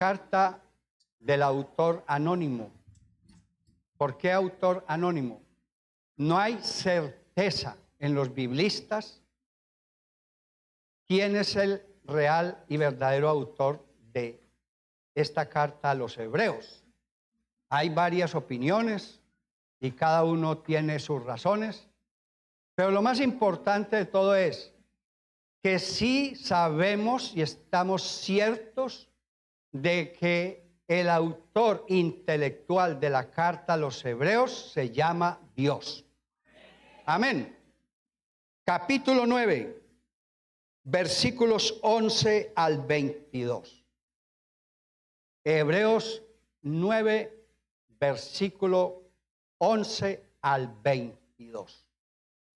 carta del autor anónimo. ¿Por qué autor anónimo? No hay certeza en los biblistas quién es el real y verdadero autor de esta carta a los hebreos. Hay varias opiniones y cada uno tiene sus razones, pero lo más importante de todo es que sí sabemos y estamos ciertos de que el autor intelectual de la carta a los hebreos se llama Dios. Amén. Capítulo 9, versículos 11 al 22. Hebreos 9, versículo 11 al 22.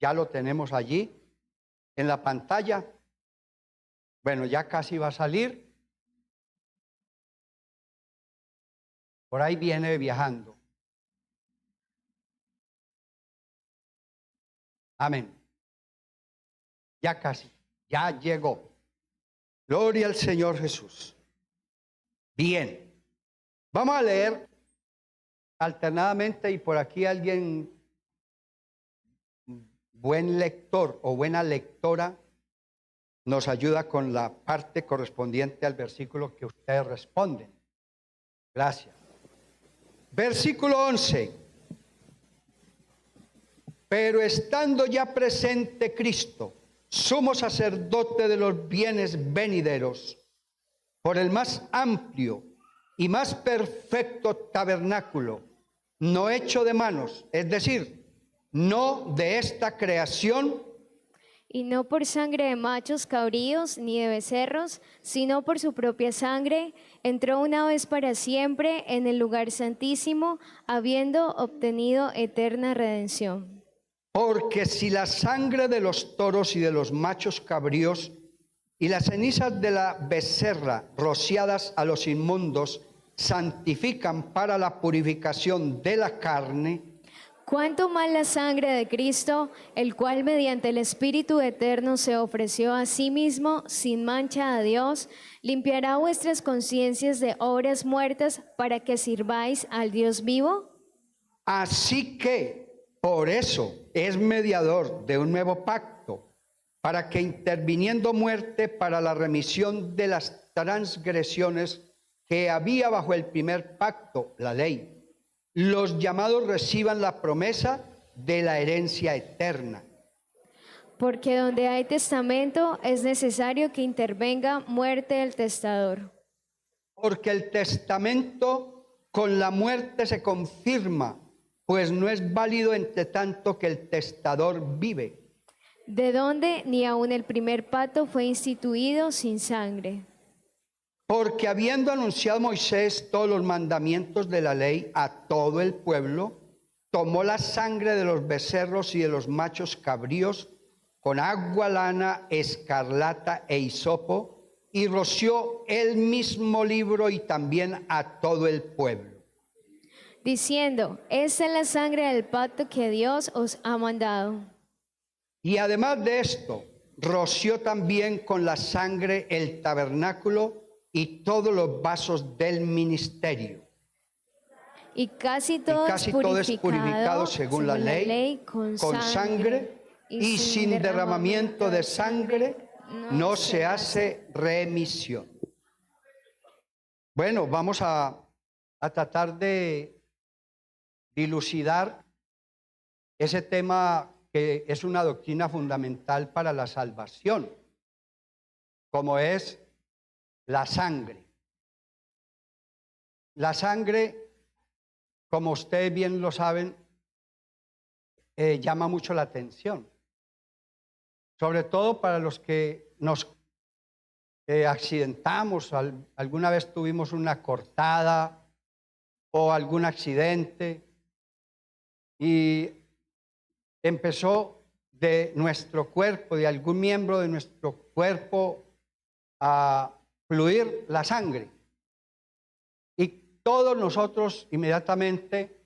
Ya lo tenemos allí en la pantalla. Bueno, ya casi va a salir. Por ahí viene viajando. Amén. Ya casi, ya llegó. Gloria al Señor Jesús. Bien, vamos a leer alternadamente y por aquí alguien, buen lector o buena lectora, nos ayuda con la parte correspondiente al versículo que ustedes responden. Gracias. Versículo 11. Pero estando ya presente Cristo, sumo sacerdote de los bienes venideros, por el más amplio y más perfecto tabernáculo, no hecho de manos, es decir, no de esta creación, y no por sangre de machos cabríos ni de becerros, sino por su propia sangre, entró una vez para siempre en el lugar santísimo, habiendo obtenido eterna redención. porque si la sangre de los toros y de los machos cabríos y las cenizas de la becerra rociadas a los inmundos santifican para la purificación de la carne, cuánto más la sangre de Cristo, el cual mediante el Espíritu eterno se ofreció a sí mismo sin mancha a Dios, limpiará vuestras conciencias de obras muertas para que sirváis al Dios vivo. Así que por eso es mediador de un nuevo pacto, para que interviniendo muerte para la remisión de las transgresiones que había bajo el primer pacto, la ley, los llamados reciban la promesa de la herencia eterna. Porque donde hay testamento es necesario que intervenga muerte del testador. Porque el testamento con la muerte se confirma, pues no es válido entre tanto que el testador vive. De donde ni aun el primer pacto fue instituido sin sangre. Porque habiendo anunciado Moisés todos los mandamientos de la ley a todo el pueblo, tomó la sangre de los becerros y de los machos cabríos con agua, lana, escarlata e hisopo, y roció el mismo libro y también a todo el pueblo, diciendo, esta es la sangre del pacto que Dios os ha mandado. Y además de esto, roció también con la sangre el tabernáculo y todos los vasos del ministerio. Y casi todo, es purificado según la ley con sangre, y sin derramamiento de sangre no se hace remisión. Bueno, vamos a tratar de dilucidar ese tema que es una doctrina fundamental para la salvación, como es la sangre. La sangre, como ustedes bien lo saben, llama mucho la atención, sobre todo para los que nos accidentamos, alguna vez tuvimos una cortada o algún accidente y empezó de nuestro cuerpo, de algún miembro de nuestro cuerpo, a fluir la sangre. Y todos nosotros inmediatamente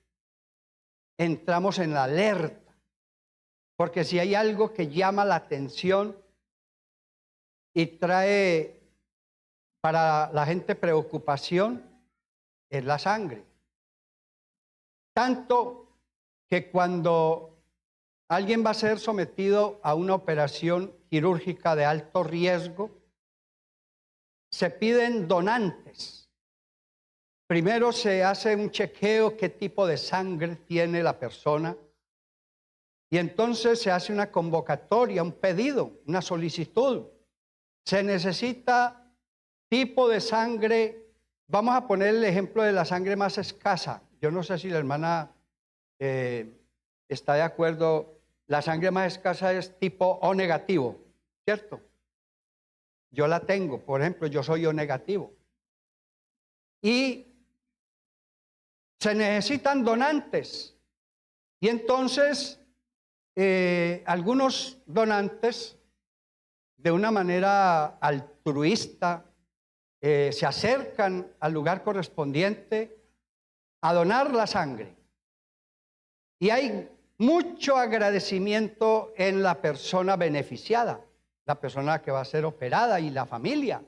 entramos en la alerta, porque si hay algo que llama la atención y trae para la gente preocupación es la sangre. Tanto que cuando alguien va a ser sometido a una operación quirúrgica de alto riesgo, se piden donantes. Primero se hace un chequeo qué tipo de sangre tiene la persona y entonces se hace una convocatoria, un pedido, una solicitud. Se necesita tipo de sangre. Vamos a poner el ejemplo de la sangre más escasa. Yo no sé si la hermana está de acuerdo. La sangre más escasa es tipo O negativo, ¿cierto? Yo la tengo, por ejemplo, yo soy O negativo. Y se necesitan donantes. Y entonces, algunos donantes, de una manera altruista, se acercan al lugar correspondiente a donar la sangre. Y hay mucho agradecimiento en la persona beneficiada, la persona que va a ser operada y la familia.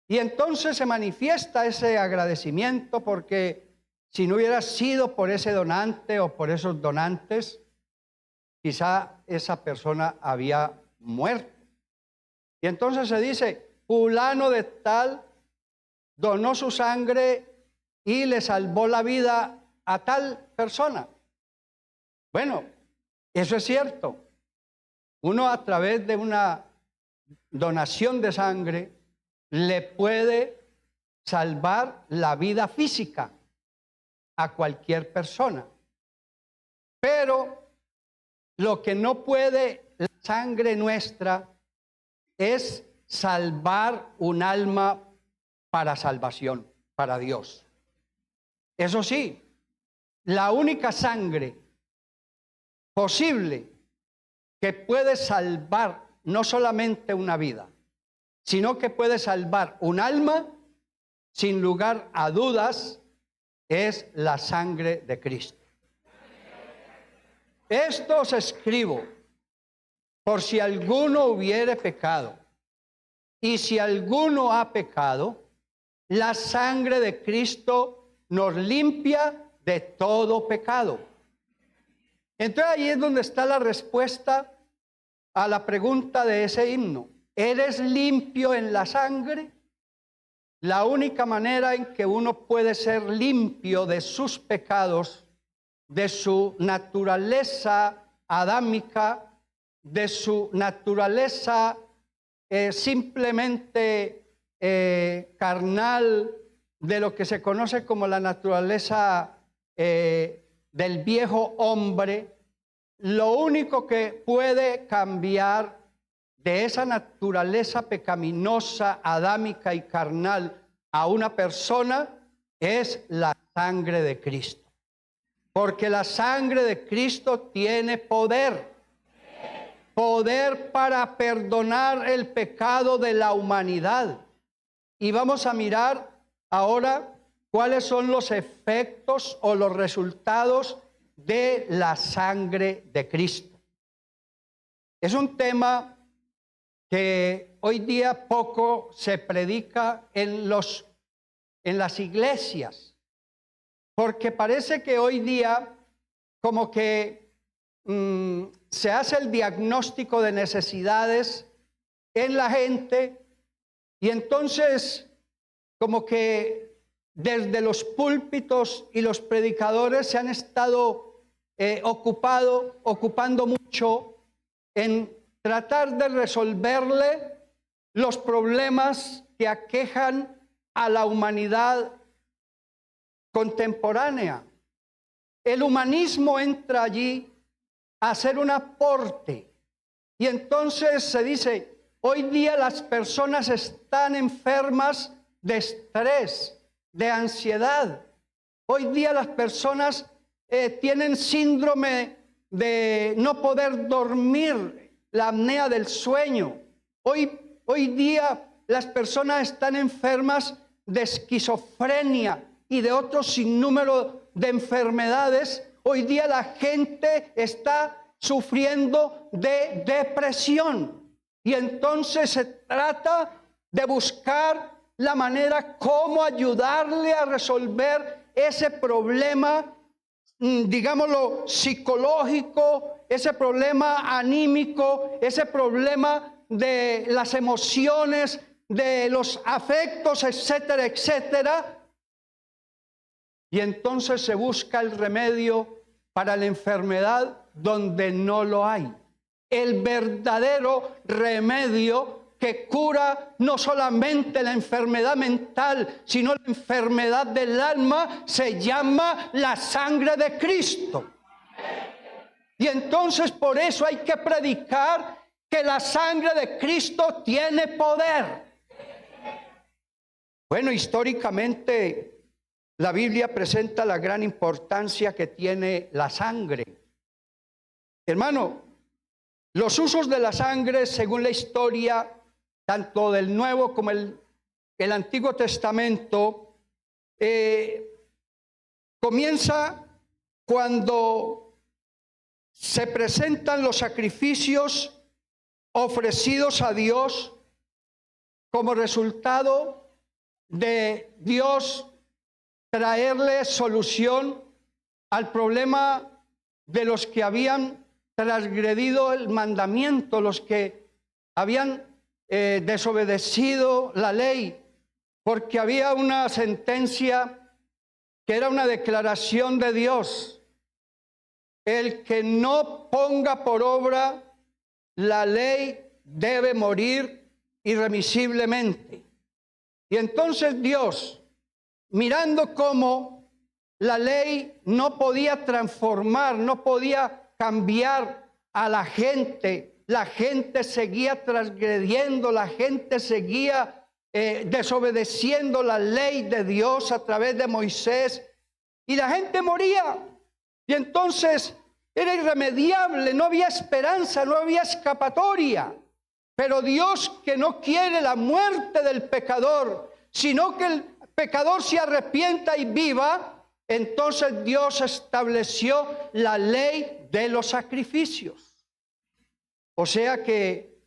Y entonces se manifiesta ese agradecimiento porque si no hubiera sido por ese donante o por esos donantes, quizá esa persona había muerto. Y entonces se dice, fulano de tal donó su sangre y le salvó la vida a tal persona. Bueno, eso es cierto. Uno a través de una donación de sangre le puede salvar la vida física a cualquier persona. Pero lo que no puede la sangre nuestra es salvar un alma para salvación, para Dios. Eso sí, la única sangre posible que puede salvar no solamente una vida, sino que puede salvar un alma, sin lugar a dudas, es la sangre de Cristo. Esto os escribo por si alguno hubiere pecado. Y si alguno ha pecado, la sangre de Cristo nos limpia de todo pecado. Entonces ahí es donde está la respuesta a la pregunta de ese himno. ¿Eres limpio en la sangre? La única manera en que uno puede ser limpio de sus pecados, de su naturaleza adámica, de su naturaleza simplemente carnal, de lo que se conoce como la naturaleza del viejo hombre, lo único que puede cambiar de esa naturaleza pecaminosa, adámica y carnal a una persona es la sangre de Cristo. Porque la sangre de Cristo tiene poder. Poder para perdonar el pecado de la humanidad. Y vamos a mirar ahora cuáles son los efectos o los resultados de la sangre de Cristo. Es un tema que hoy día poco se predica en las iglesias, porque parece que hoy día como que se hace el diagnóstico de necesidades en la gente y entonces como que desde los púlpitos y los predicadores se han estado ocupando mucho en tratar de resolverle los problemas que aquejan a la humanidad contemporánea. El humanismo entra allí a hacer un aporte y entonces se dice, hoy día las personas están enfermas de estrés, de ansiedad. Hoy día las personas tienen síndrome de no poder dormir, la apnea del sueño. Hoy día las personas están enfermas de esquizofrenia y de otro sinnúmero de enfermedades. Hoy día la gente está sufriendo de depresión y entonces se trata de buscar la manera cómo ayudarle a resolver ese problema, digámoslo, psicológico, ese problema anímico, ese problema de las emociones, de los afectos, etcétera, etcétera. Y entonces se busca el remedio para la enfermedad donde no lo hay. El verdadero remedio que cura no solamente la enfermedad mental, sino la enfermedad del alma, se llama la sangre de Cristo. Y entonces por eso hay que predicar que la sangre de Cristo tiene poder. Bueno, históricamente la Biblia presenta la gran importancia que tiene la sangre. Hermano, los usos de la sangre, según la historia, tanto del Nuevo como el Antiguo Testamento, comienza cuando se presentan los sacrificios ofrecidos a Dios como resultado de Dios traerle solución al problema de los que habían transgredido el mandamiento, los que habían desobedecido la ley, porque había una sentencia que era una declaración de Dios: el que no ponga por obra la ley debe morir irremisiblemente. Y entonces Dios, mirando cómo la ley no podía transformar, no podía cambiar a la gente seguía transgrediendo, la gente seguía desobedeciendo la ley de Dios a través de Moisés, y la gente moría. Y entonces era irremediable, no había esperanza, no había escapatoria. Pero Dios, que no quiere la muerte del pecador, sino que el pecador se arrepienta y viva, entonces Dios estableció la ley de los sacrificios. O sea que,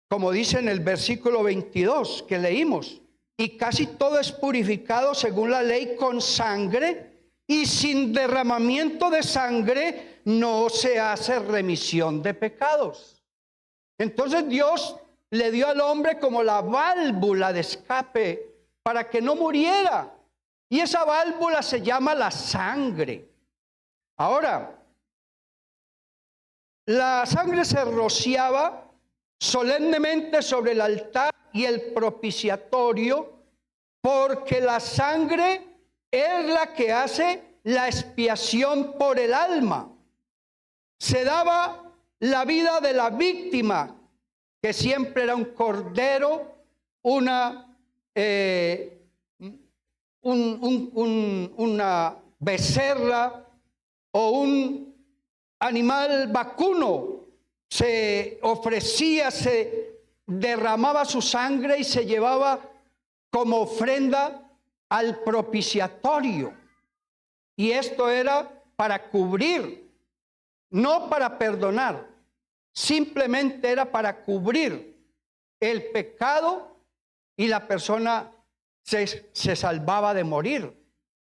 como dice en el versículo 22 que leímos, y casi todo es purificado según la ley con sangre, y sin derramamiento de sangre no se hace remisión de pecados. Entonces Dios le dio al hombre como la válvula de escape para que no muriera. Y esa válvula se llama la sangre. Ahora, la sangre se rociaba solemnemente sobre el altar y el propiciatorio, porque la sangre es la que hace la expiación por el alma. Se daba la vida de la víctima, que siempre era un cordero, una becerra o un animal vacuno. Se ofrecía, se derramaba su sangre y se llevaba como ofrenda al propiciatorio. Y esto era para cubrir, no para perdonar, simplemente era para cubrir el pecado, y la persona se salvaba de morir.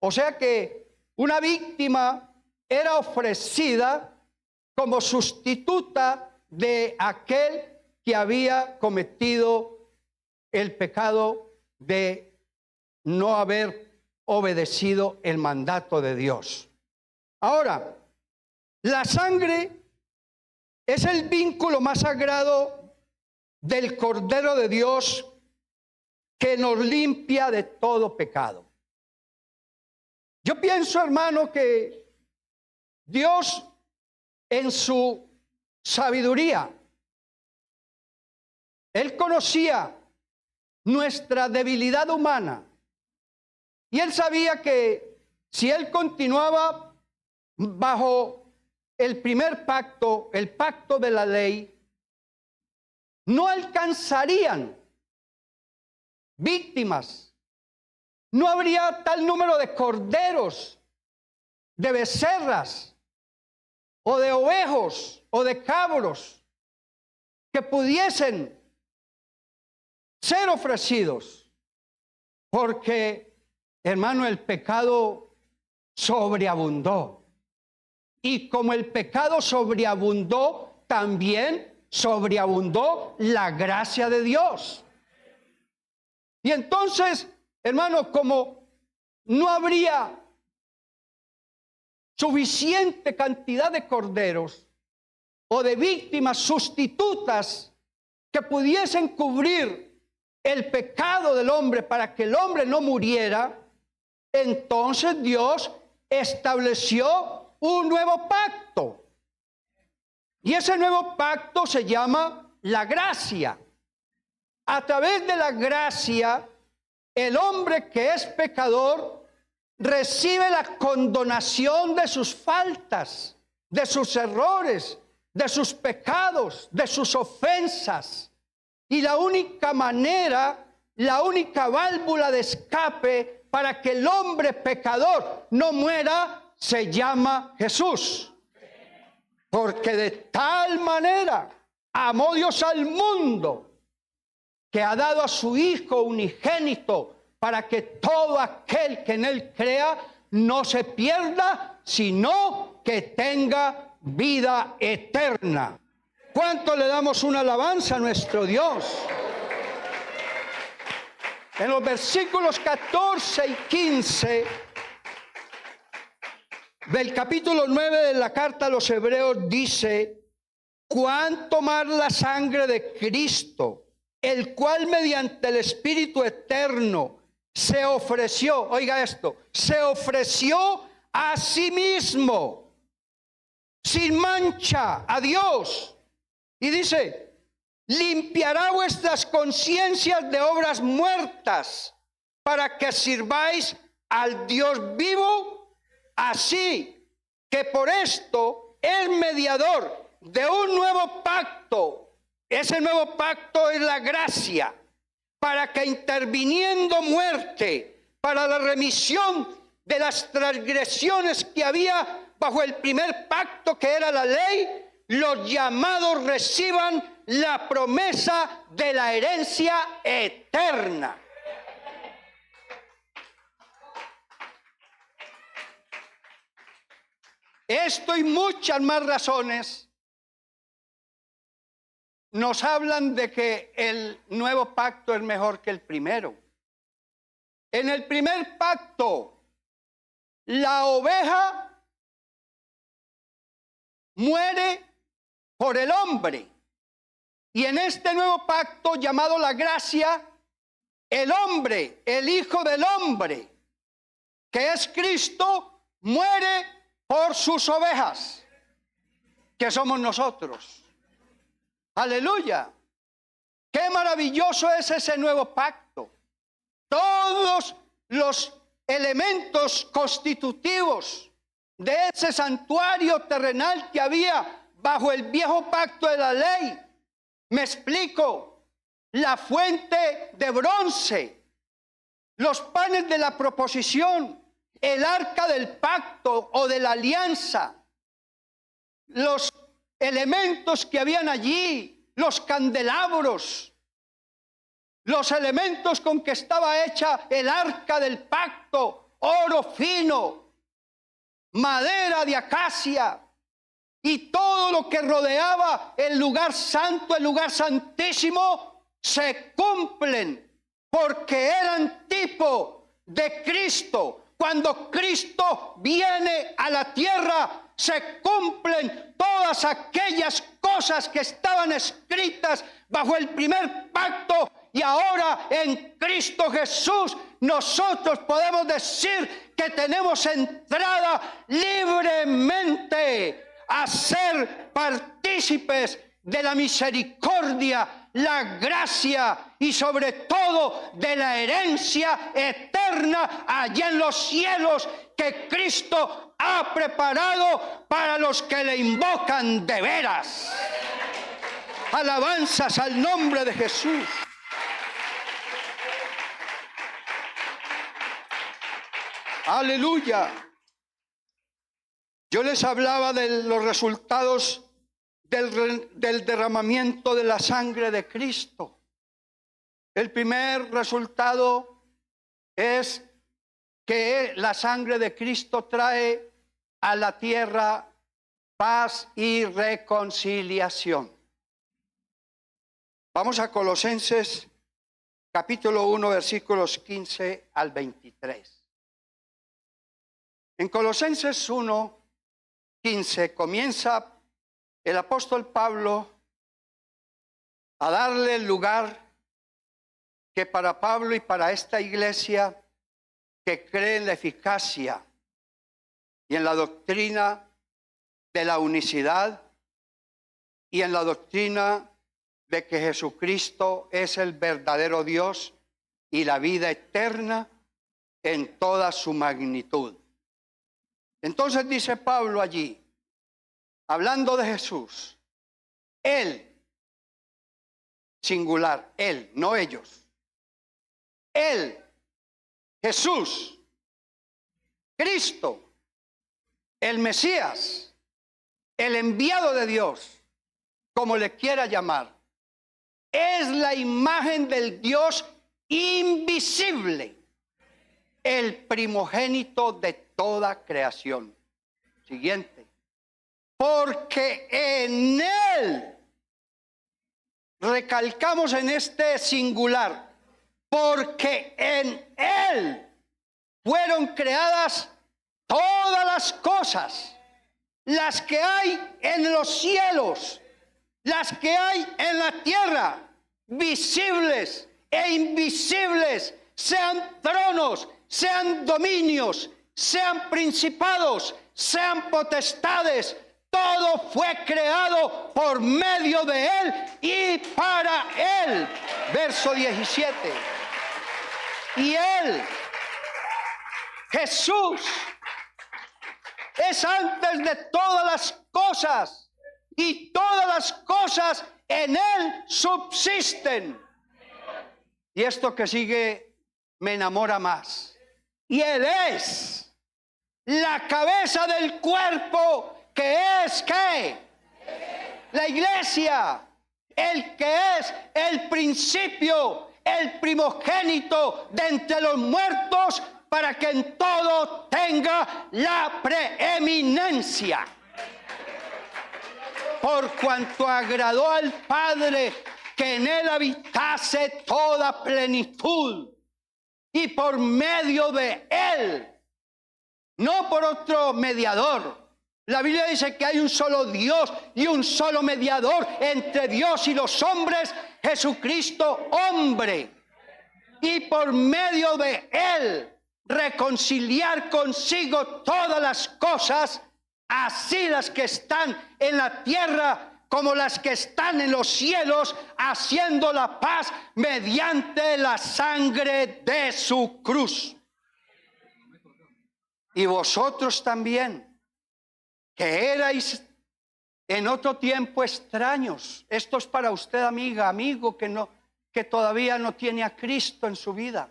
O sea que una víctima era ofrecida como sustituta de aquel que había cometido el pecado de no haber obedecido el mandato de Dios. Ahora, la sangre es el vínculo más sagrado del Cordero de Dios, que nos limpia de todo pecado. Yo pienso, hermano, que Dios, en su sabiduría, Él conocía nuestra debilidad humana, y Él sabía que si Él continuaba bajo el primer pacto, el pacto de la ley, no alcanzarían víctimas, no habría tal número de corderos, de becerras, o de ovejos, o de cabros, que pudiesen ser ofrecidos, porque, hermano, el pecado sobreabundó. Y como el pecado sobreabundó, también sobreabundó la gracia de Dios. Y entonces, hermano, como no habría suficiente cantidad de corderos o de víctimas sustitutas que pudiesen cubrir el pecado del hombre para que el hombre no muriera, entonces Dios estableció un nuevo pacto. Y ese nuevo pacto se llama la gracia. A través de la gracia, el hombre que es pecador recibe la condonación de sus faltas, de sus errores, de sus pecados, de sus ofensas. Y la única manera, la única válvula de escape para que el hombre pecador no muera, se llama Jesús. Porque de tal manera amó Dios al mundo, que ha dado a su Hijo unigénito, para que todo aquel que en Él crea no se pierda, sino que tenga vida eterna. ¿Cuánto le damos una alabanza a nuestro Dios? En los versículos 14 y 15 del capítulo 9 de la carta a los Hebreos dice: cuánto más la sangre de Cristo, el cual mediante el Espíritu eterno se ofreció, oiga esto, se ofreció a sí mismo, sin mancha, a Dios. Y dice: limpiará vuestras conciencias de obras muertas, para que sirváis al Dios vivo, así que por esto es mediador de un nuevo pacto. Ese nuevo pacto es la gracia, para que interviniendo muerte para la remisión de las transgresiones que había bajo el primer pacto, que era la ley, los llamados reciban la promesa de la herencia eterna. Esto y muchas más razones nos hablan de que el nuevo pacto es mejor que el primero. En el primer pacto, la oveja muere por el hombre. Y en este nuevo pacto llamado la gracia, el hombre, el Hijo del hombre, que es Cristo, muere por sus ovejas, que somos nosotros. Aleluya. Qué maravilloso es ese nuevo pacto. Todos los elementos constitutivos de ese santuario terrenal que había bajo el viejo pacto de la ley. Me explico: la fuente de bronce, los panes de la proposición, el arca del pacto o de la alianza, los elementos que habían allí, los candelabros, los elementos con que estaba hecha el arca del pacto, oro fino, madera de acacia, y todo lo que rodeaba el lugar santo, el lugar santísimo, se cumplen porque eran tipo de Cristo. Cuando Cristo viene a la tierra, se cumplen todas aquellas cosas que estaban escritas bajo el primer pacto, y ahora en Cristo Jesús nosotros podemos decir que tenemos entrada libremente a ser partícipes de la misericordia, la gracia y sobre todo de la herencia eterna allá en los cielos, que Cristo ha preparado para los que le invocan de veras. Alabanzas al nombre de Jesús. Aleluya. Yo les hablaba de los resultados del derramamiento de la sangre de Cristo. El primer resultado es que la sangre de Cristo trae a la tierra paz y reconciliación. Vamos a Colosenses capítulo 1, versículos 15 al 23. En Colosenses 1, 15 comienza el apóstol Pablo a darle el lugar que para Pablo y para esta iglesia que cree en la eficacia y en la doctrina de la unicidad y en la doctrina de que Jesucristo es el verdadero Dios y la vida eterna en toda su magnitud. Entonces dice Pablo allí, hablando de Jesús, Él, singular, Él, no ellos. Él, Jesús, Cristo, el Mesías, el enviado de Dios, como le quiera llamar, es la imagen del Dios invisible, el primogénito de toda creación. Siguiente. Porque en Él, recalcamos en este singular, porque en Él fueron creadas todas las cosas, las que hay en los cielos, las que hay en la tierra, visibles e invisibles, sean tronos, sean dominios, sean principados, sean potestades. Todo fue creado por medio de Él y para Él. Verso 17. Y Él, Jesús, es antes de todas las cosas, y todas las cosas en Él subsisten. Y esto que sigue me enamora más. Y Él es la cabeza del cuerpo, que es ¿qué? La iglesia. El que es el principio, el primogénito de entre los muertos, para que en todo tenga la preeminencia. Por cuanto agradó al Padre que en Él habitase toda plenitud, y por medio de Él, no por otro mediador. La Biblia dice que hay un solo Dios y un solo mediador entre Dios y los hombres, Jesucristo hombre. Y por medio de Él reconciliar consigo todas las cosas, así las que están en la tierra como las que están en los cielos, haciendo la paz mediante la sangre de su cruz. Y vosotros también, que erais en otro tiempo extraños. Esto es para usted, amiga, amigo, que todavía no tiene a Cristo en su vida.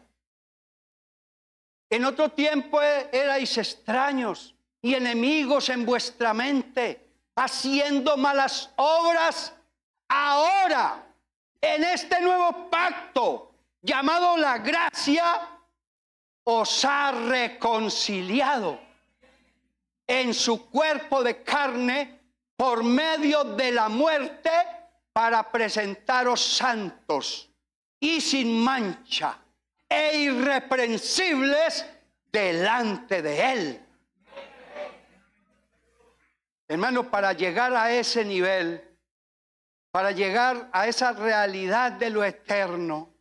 En otro tiempo erais extraños y enemigos en vuestra mente, haciendo malas obras. Ahora, en este nuevo pacto llamado la gracia, os ha reconciliado en su cuerpo de carne por medio de la muerte, para presentaros santos y sin mancha e irreprensibles delante de Él. Hermano, para llegar a ese nivel, para llegar a esa realidad de lo eterno,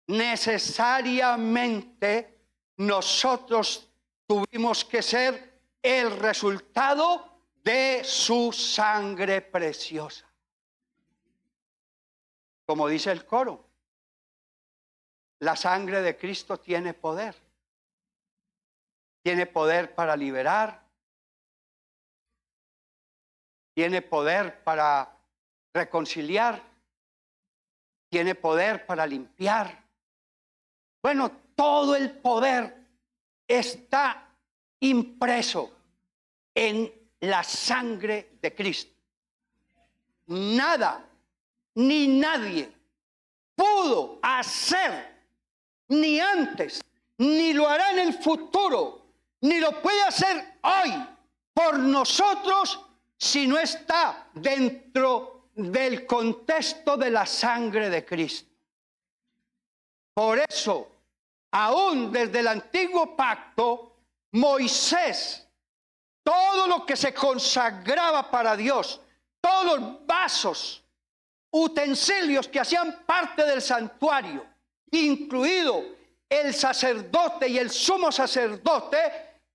necesariamente nosotros tuvimos que ser el resultado de su sangre preciosa. Como dice el coro, la sangre de Cristo tiene poder. Tiene poder para liberar. Tiene poder para reconciliar. Tiene poder para limpiar. Bueno, todo el poder está impreso en la sangre de Cristo. Nada ni nadie pudo hacer ni antes, ni lo hará en el futuro, ni lo puede hacer hoy por nosotros si no está dentro del contexto de la sangre de Cristo. Por eso, aún desde el antiguo pacto, Moisés, todo lo que se consagraba para Dios, todos los vasos, utensilios que hacían parte del santuario, incluido el sacerdote y el sumo sacerdote,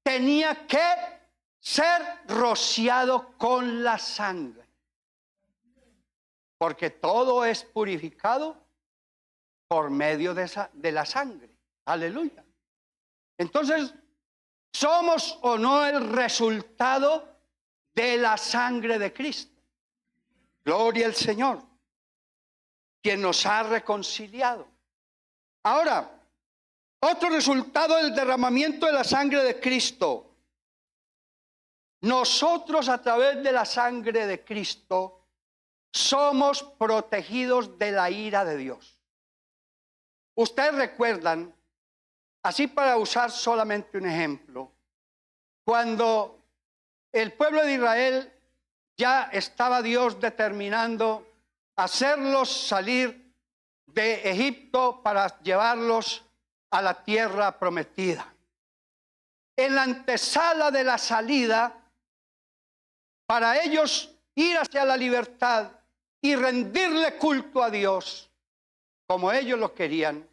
tenía que ser rociado con la sangre. Porque todo es purificado por medio de la sangre. Aleluya. Entonces, ¿somos o no el resultado de la sangre de Cristo? Gloria al Señor, quien nos ha reconciliado. Ahora, otro resultado del derramamiento de la sangre de Cristo. Nosotros, a través de la sangre de Cristo, somos protegidos de la ira de Dios. Ustedes recuerdan, así para usar solamente un ejemplo, cuando el pueblo de Israel ya estaba Dios determinando hacerlos salir de Egipto para llevarlos a la tierra prometida. En la antesala de la salida, para ellos ir hacia la libertad y rendirle culto a Dios, como ellos lo querían,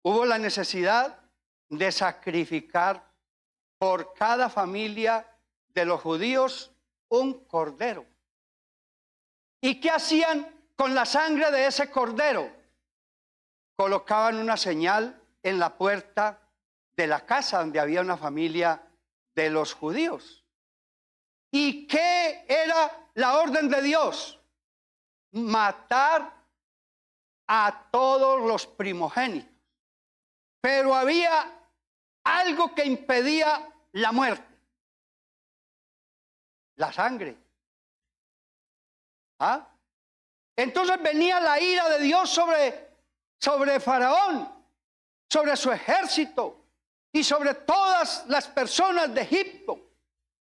hubo la necesidad de sacrificar por cada familia de los judíos un cordero. ¿Y qué hacían con la sangre de ese cordero? Colocaban una señal en la puerta de la casa donde había una familia de los judíos. ¿Y qué era la orden de Dios? Matar a todos los primogénitos. Pero había algo que impedía la muerte: la sangre. ¿Ah? Entonces venía la ira de Dios sobre Faraón, sobre su ejército y sobre todas las personas de Egipto.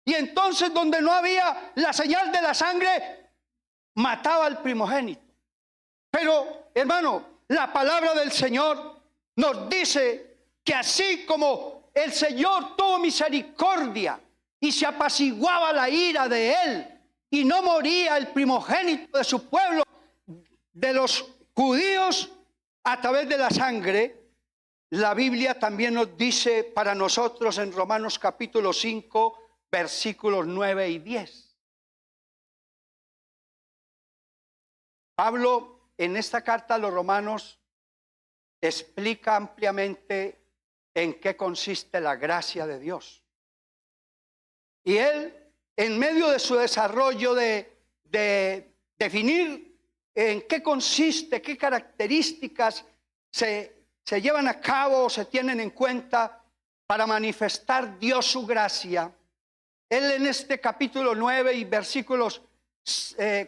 Y entonces, donde no había la señal de la sangre, mataba al primogénito. Pero, hermano, la palabra del Señor nos dice que así como el Señor tuvo misericordia y se apaciguaba la ira de él, y no moría el primogénito de su pueblo, de los judíos, a través de la sangre, la Biblia también nos dice para nosotros en Romanos capítulo 5, versículos 9 y 10. Pablo, en esta carta a los romanos, explica ampliamente en qué consiste la gracia de Dios. Y él, en medio de su desarrollo de definir en qué consiste, qué características se llevan a cabo o se tienen en cuenta para manifestar Dios su gracia, él en este capítulo 9 y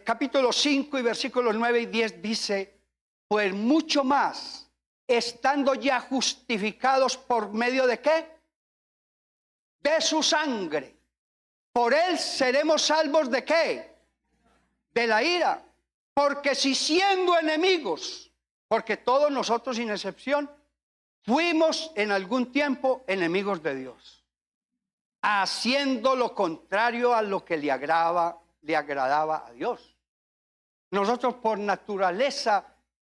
capítulo 5 y versículos 9 y 10 dice: pues mucho más, estando ya justificados por medio de ¿qué? De su sangre. Por él seremos salvos ¿de qué? De la ira. Porque si siendo enemigos, porque todos nosotros sin excepción fuimos en algún tiempo enemigos de Dios, haciendo lo contrario a lo que le agradaba a Dios. Nosotros por naturaleza,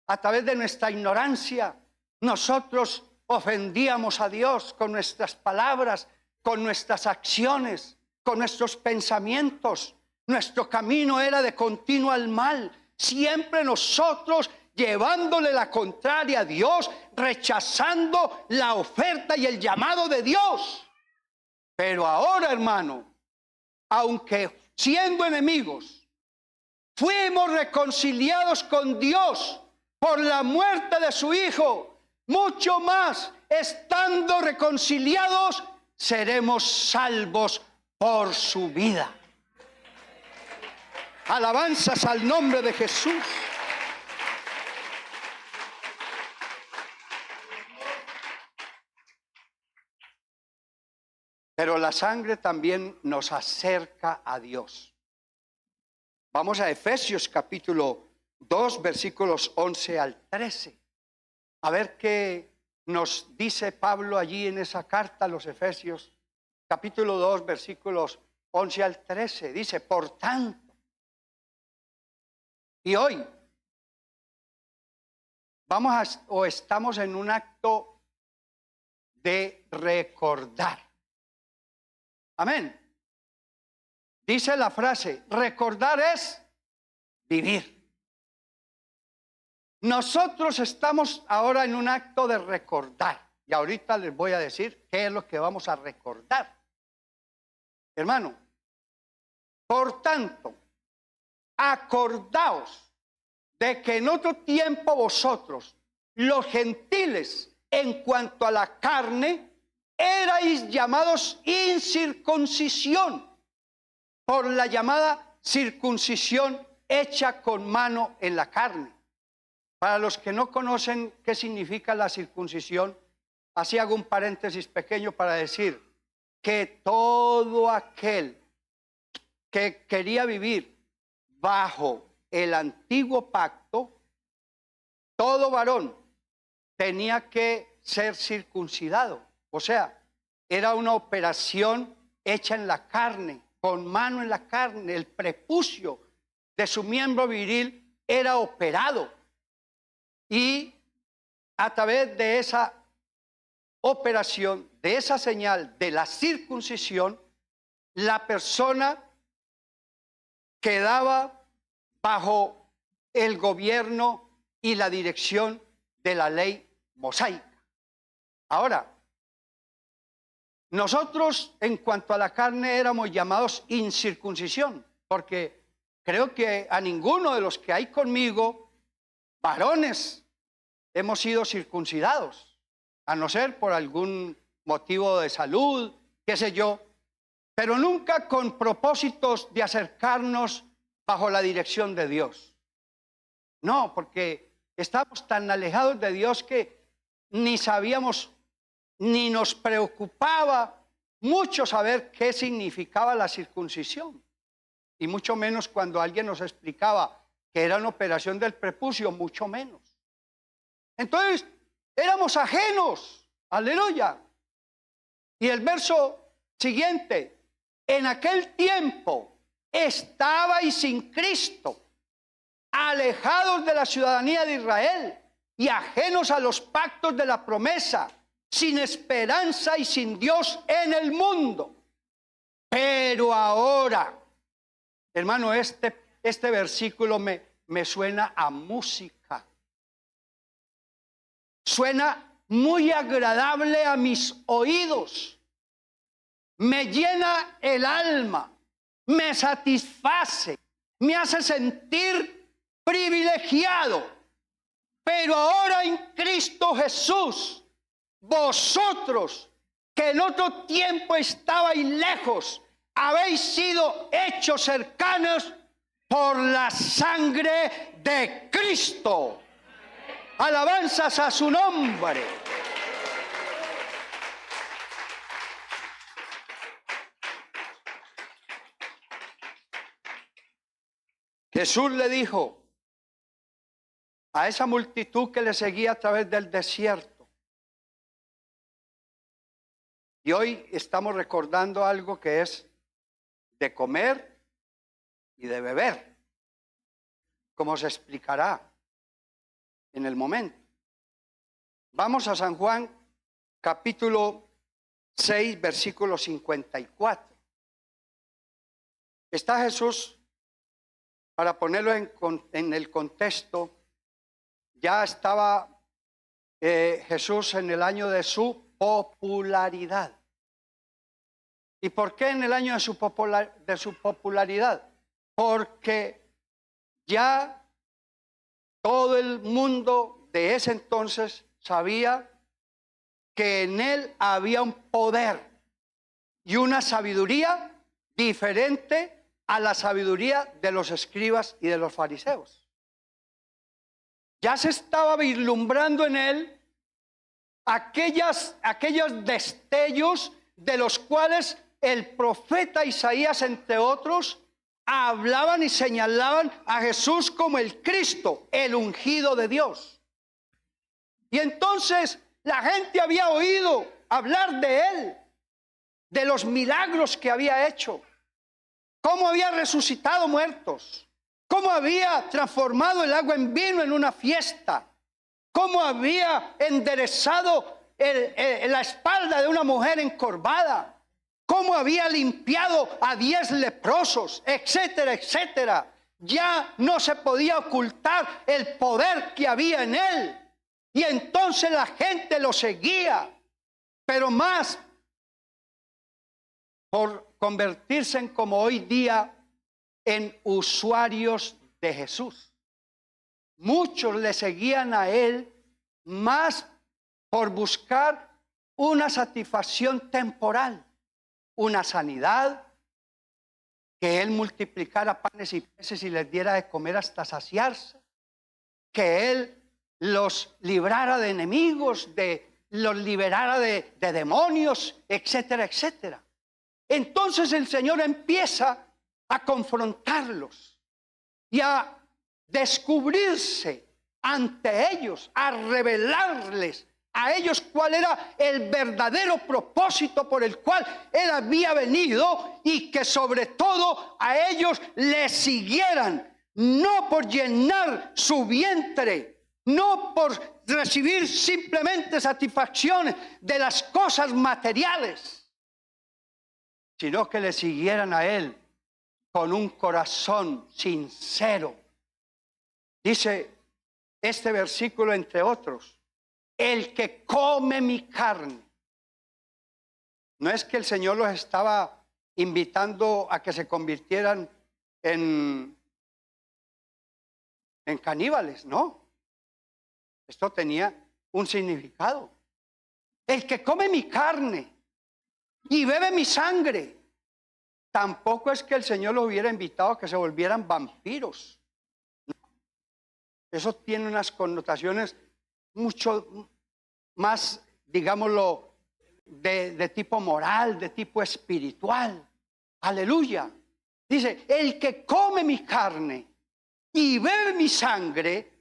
a través de nuestra ignorancia, nosotros ofendíamos a Dios con nuestras palabras, con nuestras acciones, con nuestros pensamientos. Nuestro camino era de continuo al mal, siempre nosotros llevándole la contraria a Dios, rechazando la oferta y el llamado de Dios. Pero ahora, hermano, aunque siendo enemigos, fuimos reconciliados con Dios por la muerte de su Hijo, mucho más, estando reconciliados, seremos salvos por su vida. Alabanzas al nombre de Jesús. Pero la sangre también nos acerca a Dios. Vamos a Efesios capítulo 2, versículos 11 al 13. A ver qué nos dice Pablo allí en esa carta a los Efesios, capítulo 2, versículos 11 al 13. Dice, por tanto, y hoy estamos en un acto de recordar. Amén. Dice la frase, recordar es vivir. Nosotros estamos ahora en un acto de recordar. Y ahorita les voy a decir qué es lo que vamos a recordar. Hermano, por tanto, acordaos de que en otro tiempo vosotros, los gentiles, en cuanto a la carne, erais llamados incircuncisión por la llamada circuncisión hecha con mano en la carne. Para los que no conocen qué significa la circuncisión, así hago un paréntesis pequeño para decir que todo aquel que quería vivir bajo el antiguo pacto, todo varón tenía que ser circuncidado. O sea, era una operación hecha en la carne, con mano en la carne. El prepucio de su miembro viril era operado. Y a través de esa operación, de esa señal de la circuncisión, la persona quedaba bajo el gobierno y la dirección de la ley mosaica. Ahora, nosotros en cuanto a la carne éramos llamados incircuncisión, porque creo que a ninguno de los que hay conmigo, varones, hemos sido circuncidados, a no ser por algún motivo de salud, qué sé yo, pero nunca con propósitos de acercarnos bajo la dirección de Dios. No, porque estamos tan alejados de Dios que ni sabíamos, ni nos preocupaba mucho saber qué significaba la circuncisión. Y mucho menos cuando alguien nos explicaba que era una operación del prepucio, mucho menos. Entonces, éramos ajenos, aleluya. Y el verso siguiente, en aquel tiempo estabais sin Cristo, alejados de la ciudadanía de Israel y ajenos a los pactos de la promesa, sin esperanza y sin Dios en el mundo. Pero ahora, hermano, este versículo me suena a música. Suena muy agradable a mis oídos. Me llena el alma, me satisface, me hace sentir privilegiado. Pero ahora en Cristo Jesús, vosotros que en otro tiempo estabais lejos, habéis sido hechos cercanos por la sangre de Cristo. Alabanzas a su nombre. Jesús le dijo a esa multitud que le seguía a través del desierto. Y hoy estamos recordando algo que es de comer y de beber, como se explicará en el momento. Vamos a San Juan, capítulo 6, versículo 54. Está Jesús, para ponerlo en el contexto, ya estaba Jesús en el año de su popularidad. ¿Y por qué en el año de su popularidad? Porque ya todo el mundo de ese entonces sabía que en él había un poder y una sabiduría diferente a la sabiduría de los escribas y de los fariseos. Ya se estaba vislumbrando en él aquellos destellos de los cuales el profeta Isaías, entre otros, hablaban y señalaban a Jesús como el Cristo, el ungido de Dios. Y entonces la gente había oído hablar de él, de los milagros que había hecho, cómo había resucitado muertos, cómo había transformado el agua en vino en una fiesta, cómo había enderezado la espalda de una mujer encorvada, cómo había limpiado a 10 leprosos, etcétera, etcétera. Ya no se podía ocultar el poder que había en él. Y entonces la gente lo seguía, pero más por convertirse en, como hoy día, en usuarios de Jesús. Muchos le seguían a él más por buscar una satisfacción temporal, una sanidad, que él multiplicara panes y peces y les diera de comer hasta saciarse, que él los librara de enemigos, los liberara de demonios, etcétera, etcétera. Entonces el Señor empieza a confrontarlos y a descubrirse ante ellos, a revelarles a ellos cuál era el verdadero propósito por el cual él había venido, y que sobre todo a ellos le siguieran, no por llenar su vientre, no por recibir simplemente satisfacciones de las cosas materiales, sino que le siguieran a él con un corazón sincero. Dice este versículo, entre otros: el que come mi carne. No es que el Señor los estaba invitando a que se convirtieran en caníbales, no. Esto tenía un significado. El que come mi carne y bebe mi sangre. Tampoco es que el Señor los hubiera invitado a que se volvieran vampiros. Eso tiene unas connotaciones mucho más, digámoslo, de tipo moral, de tipo espiritual. Aleluya. Dice: el que come mi carne y bebe mi sangre,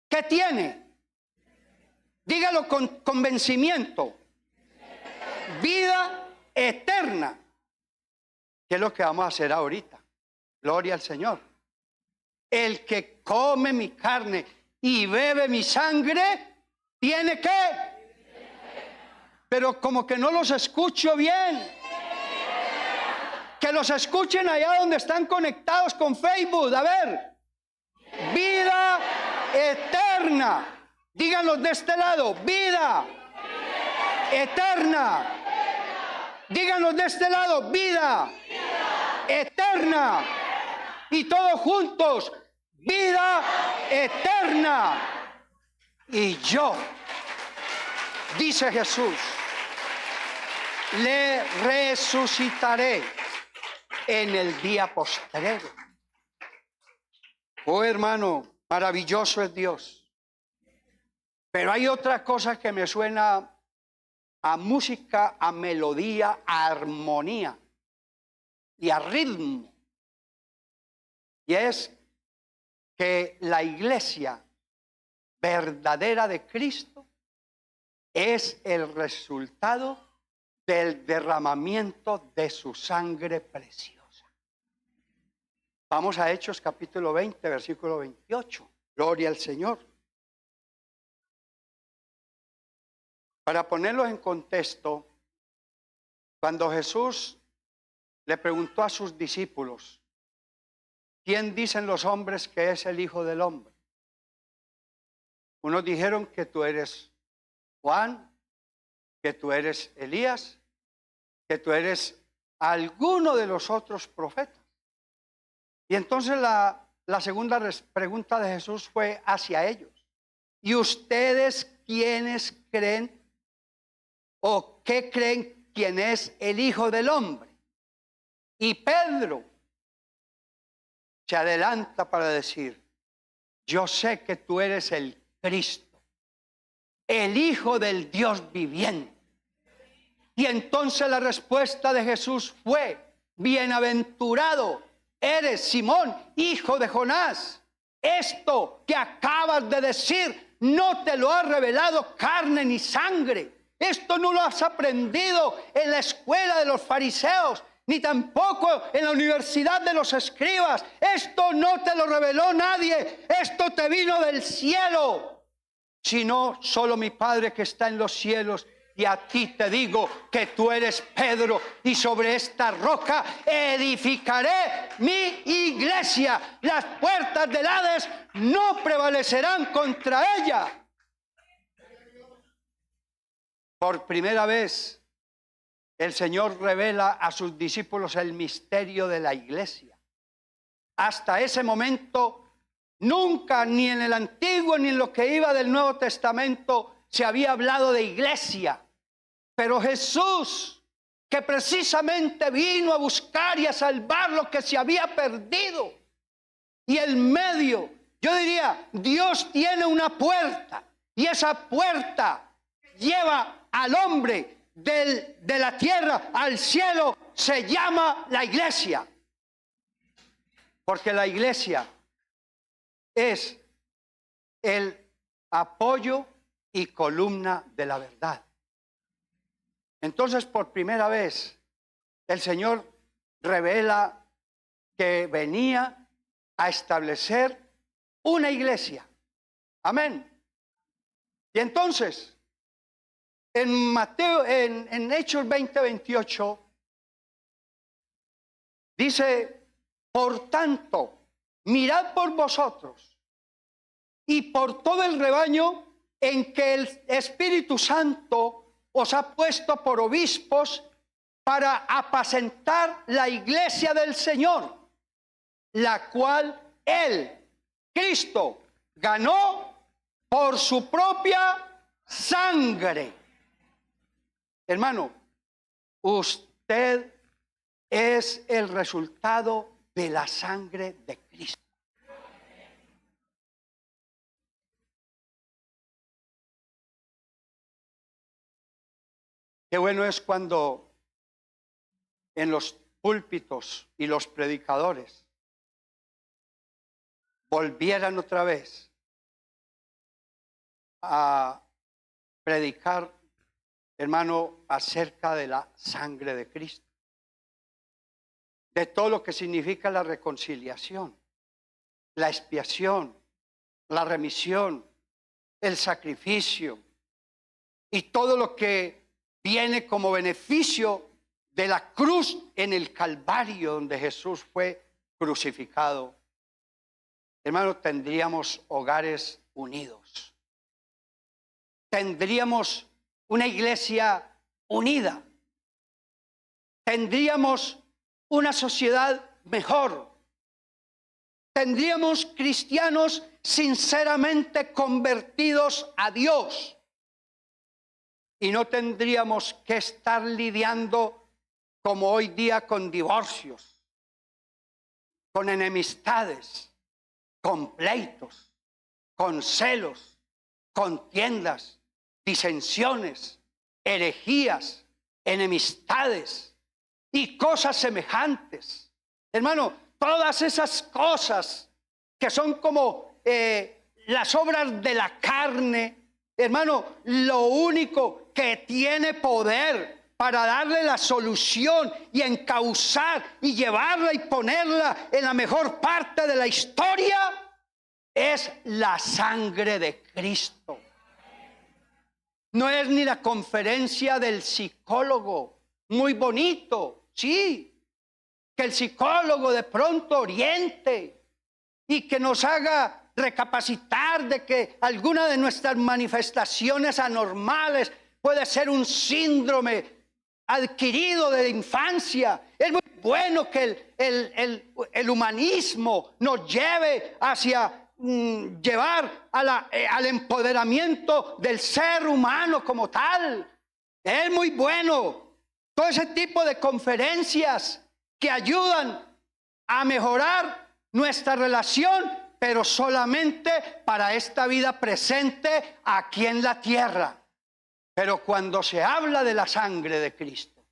¿qué tiene? Dígalo con convencimiento: vida eterna. ¿Qué es lo que vamos a hacer ahorita? Gloria al Señor. El que come mi carne y bebe mi sangre, ¿tiene qué? Pero como que no los escucho bien. Que los escuchen allá donde están conectados con Facebook. A ver. Vida eterna. Díganlo de este lado. Vida eterna. Díganlo de este lado. Vida eterna. Y todos juntos. Vida eterna. Y yo, dice Jesús, le resucitaré en el día postrero. Oh, hermano, maravilloso es Dios. Pero hay otra cosa que me suena a música, a melodía, a armonía y a ritmo. Y es que la iglesia verdadera de Cristo es el resultado del derramamiento de su sangre preciosa. Vamos a Hechos capítulo 20, versículo 28. Gloria al Señor. Para ponerlos en contexto, cuando Jesús le preguntó a sus discípulos: ¿quién dicen los hombres que es el Hijo del Hombre? Unos dijeron que tú eres Juan, que tú eres Elías, que tú eres alguno de los otros profetas. Y entonces la segunda pregunta de Jesús fue hacia ellos: ¿y ustedes quiénes creen o qué creen quién es el Hijo del Hombre? Y Pedro se adelanta para decir: yo sé que tú eres el Cristo, el Hijo del Dios viviente. Y entonces la respuesta de Jesús fue: bienaventurado eres, Simón, hijo de Jonás. Esto que acabas de decir no te lo ha revelado carne ni sangre. Esto no lo has aprendido en la escuela de los fariseos, ni tampoco en la universidad de los escribas. Esto no te lo reveló nadie. Esto te vino del cielo. Sino solo mi Padre que está en los cielos. Y a ti te digo que tú eres Pedro, y sobre esta roca edificaré mi iglesia. Las puertas del Hades no prevalecerán contra ella. Por primera vez, el Señor revela a sus discípulos el misterio de la iglesia. Hasta ese momento, nunca, ni en el Antiguo ni en lo que iba del Nuevo Testamento, se había hablado de iglesia. Pero Jesús, que precisamente vino a buscar y a salvar lo que se había perdido, y en medio, yo diría, Dios tiene una puerta, y esa puerta lleva al hombre de la tierra al cielo. Se llama la iglesia, porque la iglesia es el apoyo y columna de la verdad. Entonces, por primera vez, el Señor revela que venía a establecer una iglesia. Amén. Y entonces, en Hechos 20:28, dice: por tanto, mirad por vosotros y por todo el rebaño en que el Espíritu Santo os ha puesto por obispos para apacentar la iglesia del Señor, la cual Él, Cristo, ganó por su propia sangre. Hermano, usted es el resultado de la sangre de Cristo. Qué bueno es cuando en los púlpitos y los predicadores volvieran otra vez a predicar, hermano, acerca de la sangre de Cristo, de todo lo que significa la reconciliación, la expiación, la remisión, el sacrificio y todo lo que viene como beneficio de la cruz en el Calvario, donde Jesús fue crucificado. Hermano, tendríamos hogares unidos. Tendríamos una iglesia unida. Tendríamos una sociedad mejor. Tendríamos cristianos sinceramente convertidos a Dios. Y no tendríamos que estar lidiando como hoy día con divorcios, con enemistades, con pleitos, con celos, contiendas, disensiones, herejías, enemistades y cosas semejantes. Hermano, todas esas cosas que son como las obras de la carne, hermano, lo único que tiene poder para darle la solución y encauzar y llevarla y ponerla en la mejor parte de la historia es la sangre de Cristo. No es ni la conferencia del psicólogo, muy bonito, sí, que el psicólogo de pronto oriente y que nos haga recapacitar de que alguna de nuestras manifestaciones anormales puede ser un síndrome adquirido de la infancia. Es muy bueno que el humanismo nos lleve hacia llevar al empoderamiento del ser humano como tal. Es muy bueno todo ese tipo de conferencias que ayudan a mejorar nuestra relación, pero solamente para esta vida presente aquí en la tierra. Pero cuando se habla de la sangre de Cristo,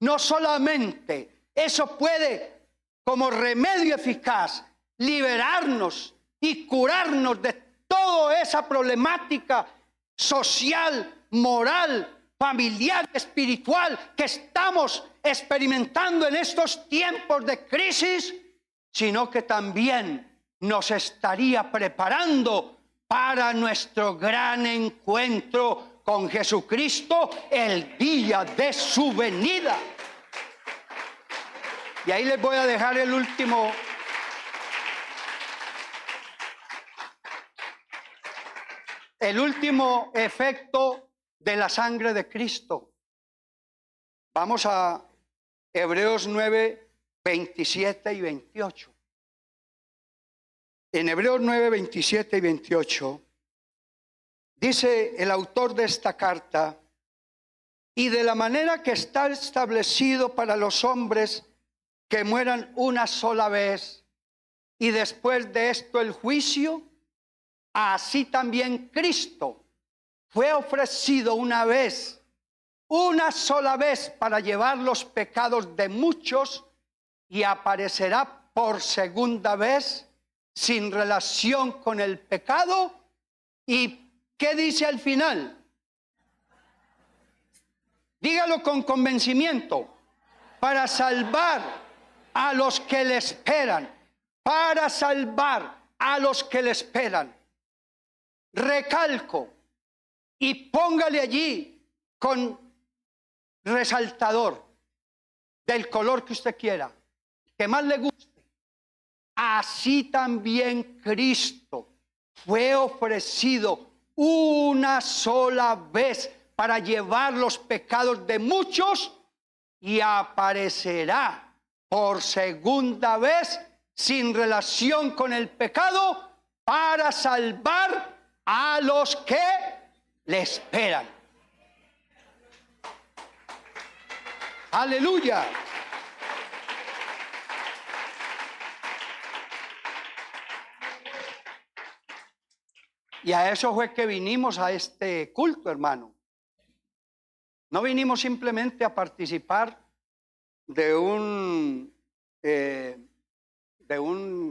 no solamente eso puede, como remedio eficaz, liberarnos y curarnos de toda esa problemática social, moral, familiar, espiritual que estamos experimentando en estos tiempos de crisis, sino que también nos estaría preparando para nuestro gran encuentro con Jesucristo el día de su venida. Y ahí les voy a dejar el último efecto de la sangre de Cristo. Vamos a Hebreos 9, 27 y 28. En Hebreos 9, 27 y 28, dice el autor de esta carta: y de la manera que está establecido para los hombres que mueran una sola vez, y después de esto el juicio, así también Cristo fue ofrecido una sola vez para llevar los pecados de muchos, y aparecerá por segunda vez sin relación con el pecado. ¿Y qué dice al final? Dígalo con convencimiento: para salvar a los que le esperan. Para salvar a los que le esperan. Recalco y póngale allí con resaltador del color que usted quiera, que más le guste. Así también Cristo fue ofrecido una sola vez para llevar los pecados de muchos, y aparecerá por segunda vez sin relación con el pecado para salvar a los que le esperan. Aleluya. Y a eso fue que vinimos a este culto, hermano. No vinimos simplemente a participar de un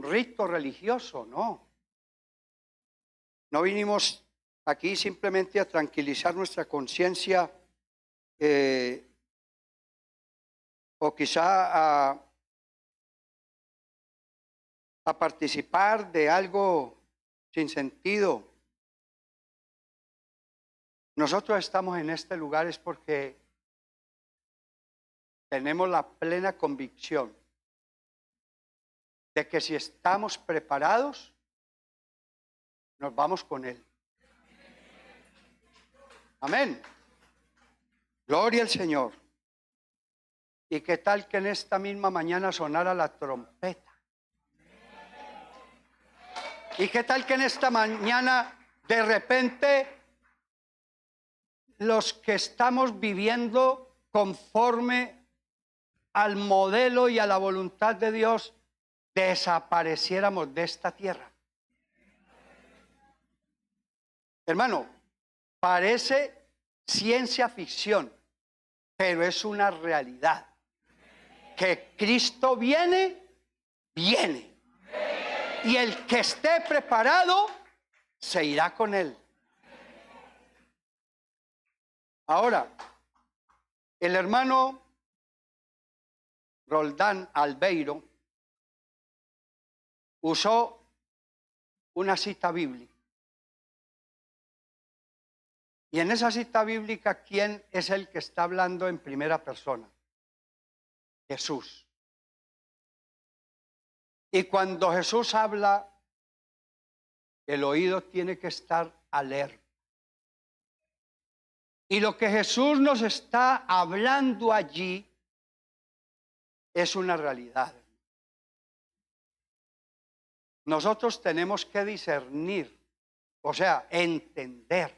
rito religioso, no. No vinimos aquí simplemente a tranquilizar nuestra conciencia, o quizá a participar de algo sin sentido. Nosotros estamos en este lugar es porque tenemos la plena convicción de que si estamos preparados, nos vamos con Él. Amén. Gloria al Señor. ¿Y qué tal que en esta misma mañana sonara la trompeta? ¿Y qué tal que en esta mañana de repente los que estamos viviendo conforme al modelo y a la voluntad de Dios desapareciéramos de esta tierra? Hermano, parece ciencia ficción, pero es una realidad. Que Cristo viene. Y el que esté preparado se irá con Él. Ahora, el hermano Roldán Albeiro usó una cita bíblica. Y en esa cita bíblica, ¿quién es el que está hablando en primera persona? Jesús. Y cuando Jesús habla, el oído tiene que estar alerta. Y lo que Jesús nos está hablando allí es una realidad. Nosotros tenemos que discernir, o sea, entender,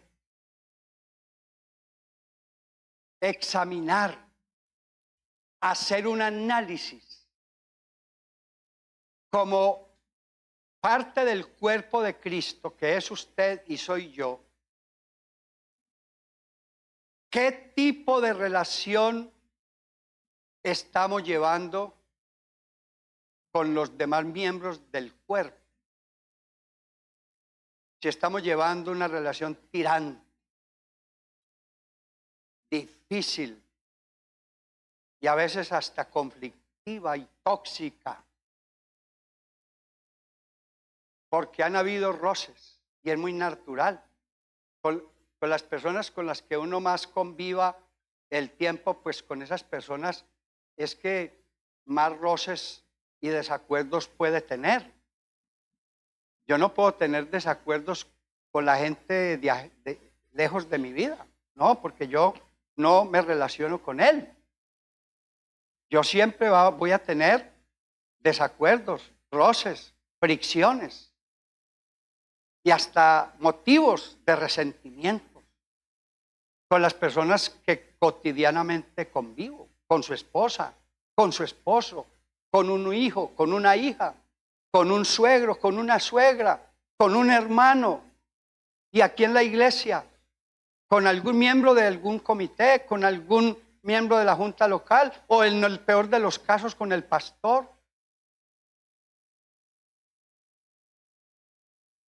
examinar, hacer un análisis como parte del cuerpo de Cristo, que es usted y soy yo. ¿Qué tipo de relación estamos llevando con los demás miembros del cuerpo? Si estamos llevando una relación tirante, difícil y a veces hasta conflictiva y tóxica, porque han habido roces y es muy natural. Con las personas con las que uno más conviva el tiempo, pues con esas personas es que más roces y desacuerdos puede tener. Yo no puedo tener desacuerdos con la gente lejos de mi vida, no, porque yo no me relaciono con él. Yo siempre voy a tener desacuerdos, roces, fricciones y hasta motivos de resentimiento con las personas que cotidianamente convivo, con su esposa, con su esposo, con un hijo, con una hija, con un suegro, con una suegra, con un hermano, y aquí en la iglesia, con algún miembro de algún comité, con algún miembro de la junta local, o en el peor de los casos con el pastor.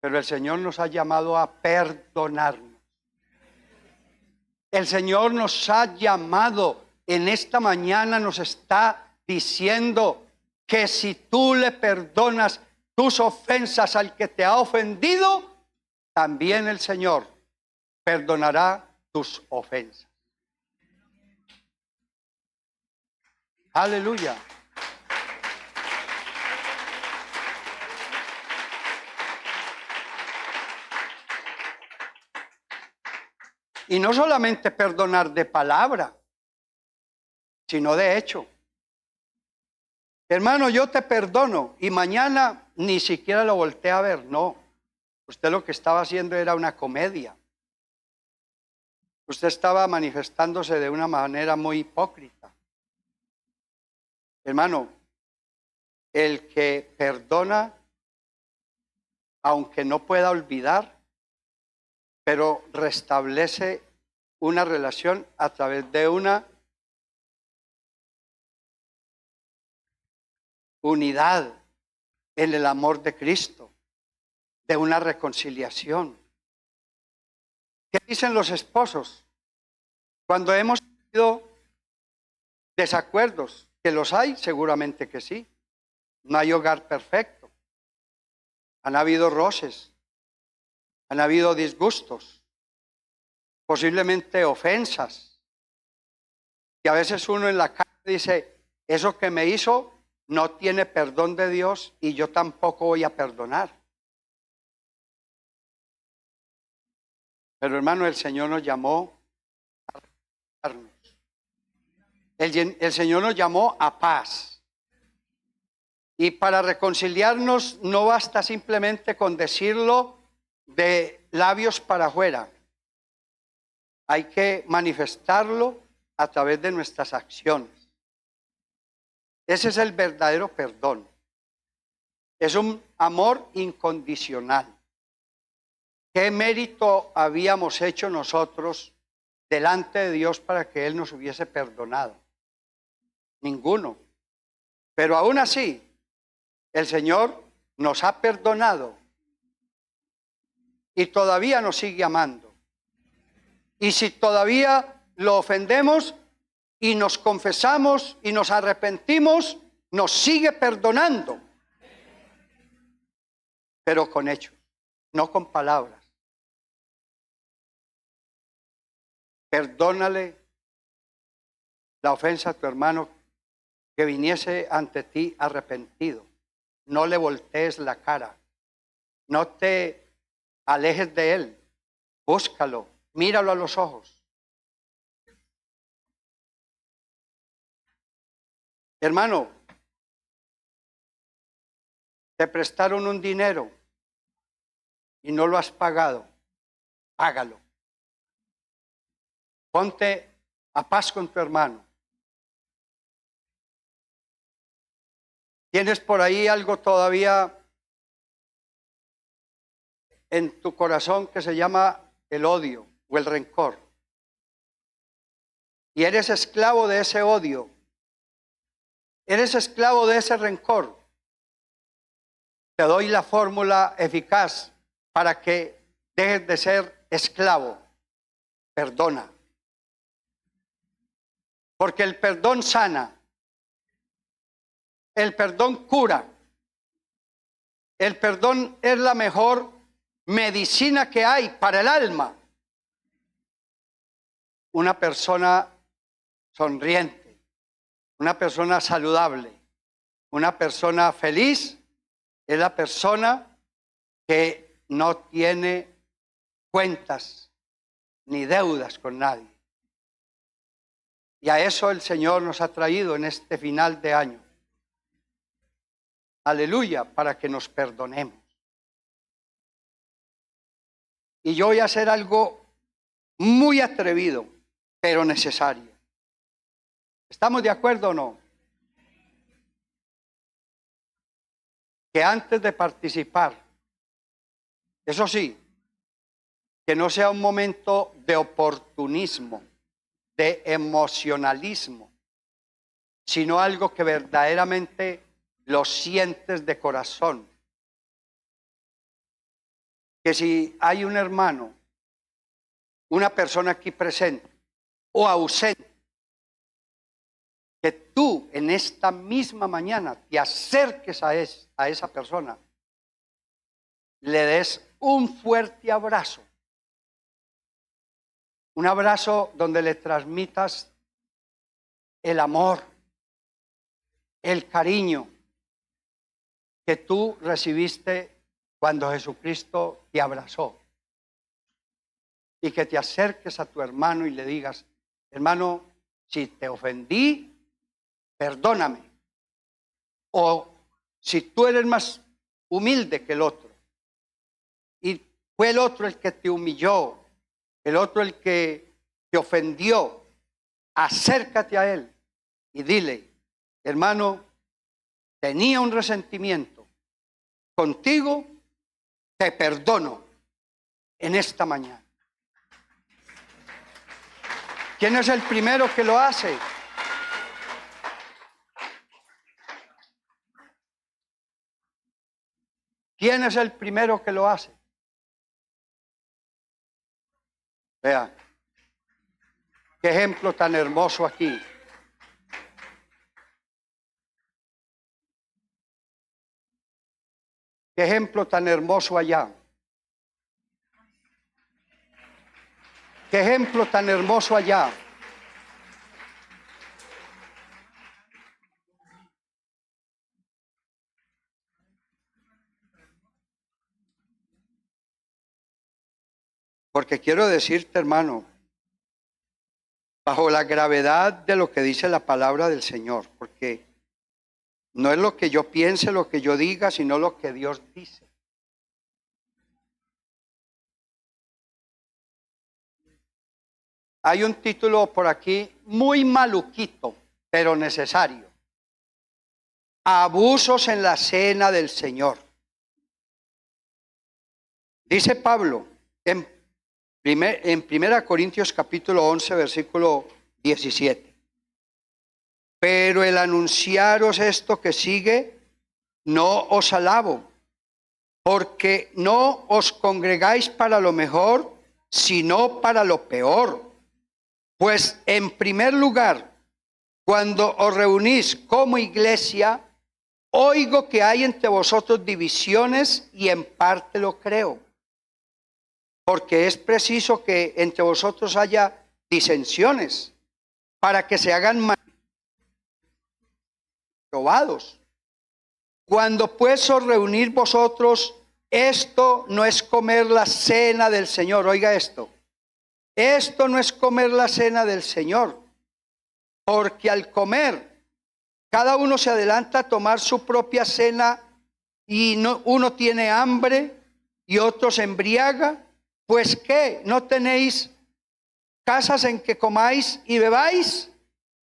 Pero el Señor nos ha llamado a perdonarnos. El Señor nos ha llamado, en esta mañana nos está diciendo que si tú le perdonas tus ofensas al que te ha ofendido, también el Señor perdonará tus ofensas. Aleluya. Y no solamente perdonar de palabra, sino de hecho. Hermano, yo te perdono y mañana ni siquiera lo volteé a ver. No, usted lo que estaba haciendo era una comedia. Usted estaba manifestándose de una manera muy hipócrita. Hermano, el que perdona, aunque no pueda olvidar, pero restablece una relación a través de una unidad en el amor de Cristo, de una reconciliación. ¿Qué dicen los esposos? Cuando hemos tenido desacuerdos, que los hay, seguramente que sí. No hay hogar perfecto. Han habido roces, han habido disgustos, posiblemente ofensas. Y a veces uno en la calle dice, eso que me hizo no tiene perdón de Dios y yo tampoco voy a perdonar. Pero hermano, el Señor nos llamó a reconciliarnos. El Señor nos llamó a paz. Y para reconciliarnos no basta simplemente con decirlo de labios para afuera. Hay que manifestarlo a través de nuestras acciones. Ese es el verdadero perdón. Es un amor incondicional. ¿Qué mérito habíamos hecho nosotros delante de Dios para que Él nos hubiese perdonado? Ninguno. Pero aún así, el Señor nos ha perdonado y todavía nos sigue amando. Y si todavía lo ofendemos y nos confesamos y nos arrepentimos, nos sigue perdonando. Pero con hechos, no con palabras. Perdónale la ofensa a tu hermano que viniese ante ti arrepentido. No le voltees la cara. No te alejes de él. Búscalo. Míralo a los ojos. Hermano, te prestaron un dinero y no lo has pagado. Págalo. Ponte a paz con tu hermano. ¿Tienes por ahí algo todavía en tu corazón que se llama el odio o el rencor? y eres esclavo de ese odio, eres esclavo de ese rencor, te doy la fórmula eficaz para que dejes de ser esclavo. Perdona. Porque el perdón sana, el perdón cura, el perdón es la mejor medicina que hay para el alma. Una persona sonriente, una persona saludable, una persona feliz es la persona que no tiene cuentas ni deudas con nadie. Y a eso el Señor nos ha traído en este final de año. Aleluya, para que nos perdonemos. Y yo voy a hacer algo muy atrevido, pero necesario. ¿Estamos de acuerdo o no? Que antes de participar, eso sí, que no sea un momento de oportunismo, de emocionalismo, sino algo que verdaderamente lo sientes de corazón. Que si hay un hermano, una persona aquí presente o ausente, que tú en esta misma mañana te acerques a esa persona, le des un fuerte abrazo. Un abrazo donde le transmitas el amor, el cariño que tú recibiste cuando Jesucristo te abrazó. Y que te acerques a tu hermano y le digas: hermano, si te ofendí, perdóname. O si tú eres más humilde que el otro y fue el otro el que te humilló, el otro el que te ofendió, acércate a él y dile: hermano, tenía un resentimiento contigo, te perdono en esta mañana. ¿Quién es el primero que lo hace? ¿Quién es el primero que lo hace? Vea, qué ejemplo tan hermoso aquí. Qué ejemplo tan hermoso allá. Qué ejemplo tan hermoso allá. Porque quiero decirte, hermano, bajo la gravedad de lo que dice la palabra del Señor, porque no es lo que yo piense, lo que yo diga, sino lo que Dios dice. Hay un título por aquí muy maluquito, pero necesario. Abusos en la cena del Señor. Dice Pablo en 1 Corintios capítulo 11, versículo 17. Pero el anunciaros esto que sigue, no os alabo, porque no os congregáis para lo mejor, sino para lo peor. Pues en primer lugar, cuando os reunís como iglesia, oigo que hay entre vosotros divisiones y en parte lo creo. Porque es preciso que entre vosotros haya disensiones para que se hagan probados. Cuando pues os reunir vosotros, esto no es comer la cena del Señor. Oiga esto. Esto no es comer la cena del Señor. Porque al comer, cada uno se adelanta a tomar su propia cena y uno tiene hambre y otro se embriaga. Pues ¿qué? ¿No tenéis casas en que comáis y bebáis?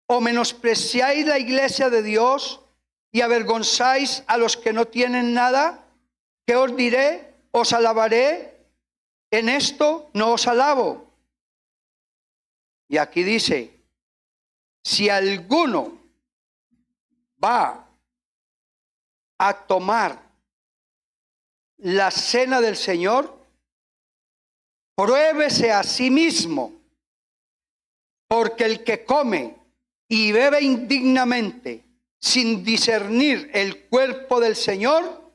¿O menospreciáis la iglesia de Dios y avergonzáis a los que no tienen nada? ¿Qué os diré? ¿Os alabaré? En esto no os alabo. Y aquí dice, si alguno va a tomar la cena del Señor, pruébese a sí mismo, porque el que come y bebe indignamente, sin discernir el cuerpo del Señor,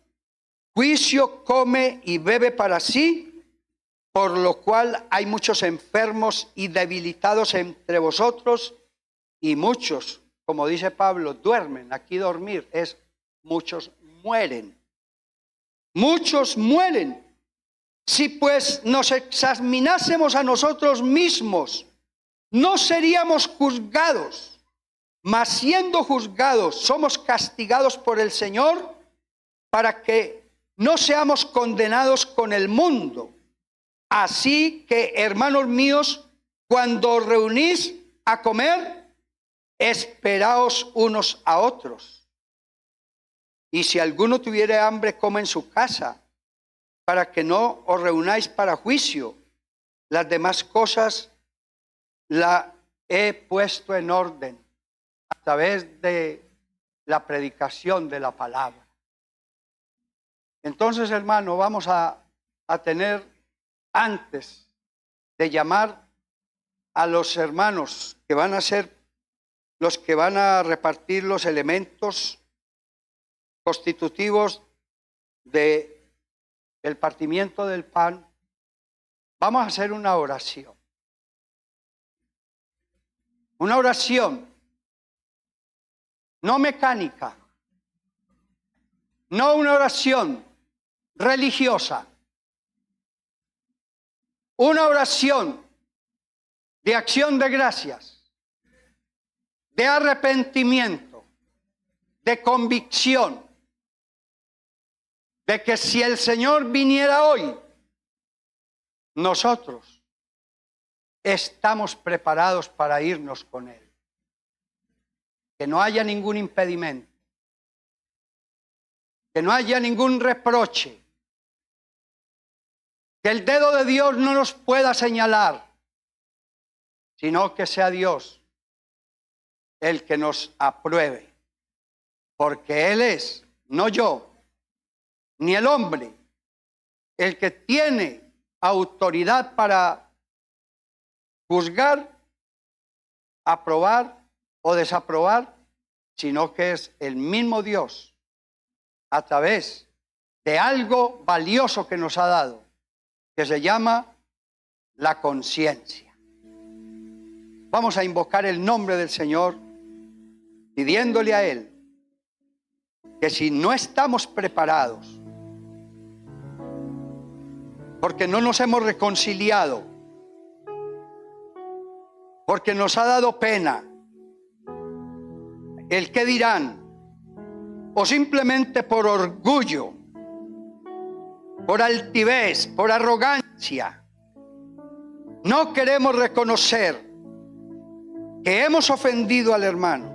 juicio come y bebe para sí, por lo cual hay muchos enfermos y debilitados entre vosotros, y muchos, como dice Pablo, duermen. Aquí dormir es muchos mueren. Muchos mueren. Si pues nos examinásemos a nosotros mismos, no seríamos juzgados, mas siendo juzgados, somos castigados por el Señor para que no seamos condenados con el mundo. Así que, hermanos míos, cuando os reunís a comer, esperaos unos a otros. Y si alguno tuviere hambre, coma en su casa, para que no os reunáis para juicio. Las demás cosas las he puesto en orden a través de la predicación de la palabra. Entonces, hermano, vamos a tener, antes de llamar a los hermanos que van a ser los que van a repartir los elementos constitutivos del partimiento del pan, vamos a hacer una oración. Una oración no mecánica, no una oración religiosa, una oración de acción de gracias, de arrepentimiento, de convicción, de que si el Señor viniera hoy, nosotros estamos preparados para irnos con Él. Que no haya ningún impedimento, que no haya ningún reproche, que el dedo de Dios no nos pueda señalar, sino que sea Dios el que nos apruebe, porque Él es, no yo, ni el hombre, el que tiene autoridad para juzgar, aprobar o desaprobar, sino que es el mismo Dios a través de algo valioso que nos ha dado, que se llama la conciencia. Vamos a invocar el nombre del Señor, pidiéndole a Él que si no estamos preparados, porque no nos hemos reconciliado, porque nos ha dado pena el qué dirán, o simplemente por orgullo, por altivez, por arrogancia, no queremos reconocer que hemos ofendido al hermano,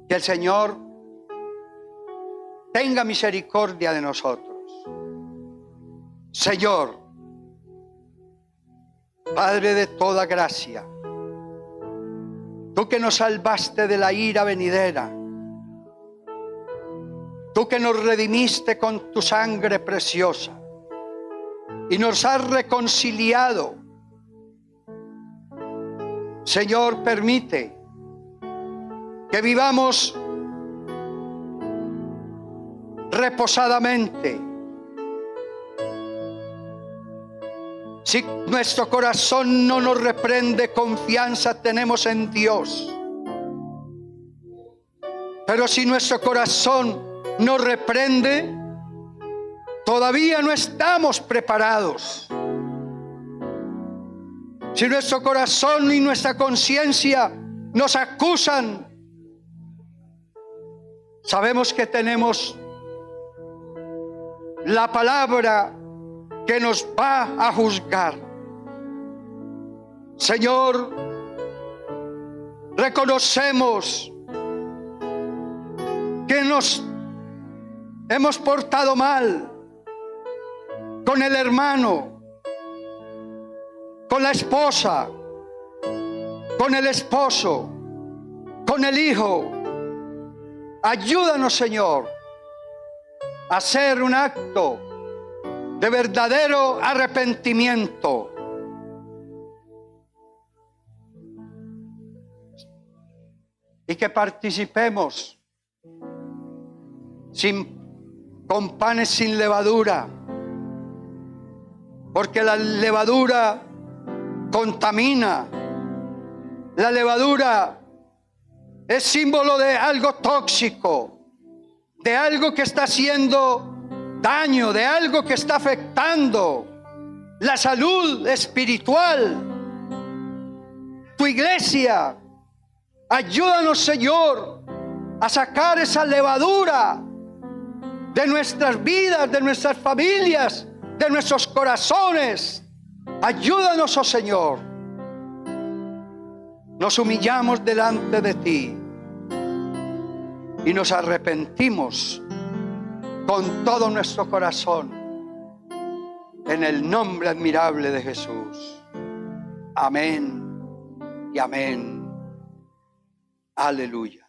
que el Señor tenga misericordia de nosotros. Señor, Padre de toda gracia, tú que nos salvaste de la ira venidera, tú que nos redimiste con tu sangre preciosa y nos has reconciliado, Señor, permite que vivamos reposadamente. Si nuestro corazón no nos reprende, confianza tenemos en Dios. Pero si nuestro corazón nos reprende, todavía no estamos preparados. Si nuestro corazón y nuestra conciencia nos acusan, sabemos que tenemos la palabra que nos va a juzgar. Señor, reconocemos que nos hemos portado mal con el hermano, con la esposa, con el esposo, con el hijo. Ayúdanos, Señor, a hacer un acto de verdadero arrepentimiento. Y que participemos con panes sin levadura, porque la levadura contamina. La levadura es símbolo de algo tóxico, de algo que está haciendo daño, de algo que está afectando la salud espiritual. Tu iglesia, ayúdanos, Señor, a sacar esa levadura de nuestras vidas, de nuestras familias, de nuestros corazones. Ayúdanos, oh Señor. Nos humillamos delante de ti y nos arrepentimos con todo nuestro corazón en el nombre admirable de Jesús. Amén y amén. Aleluya.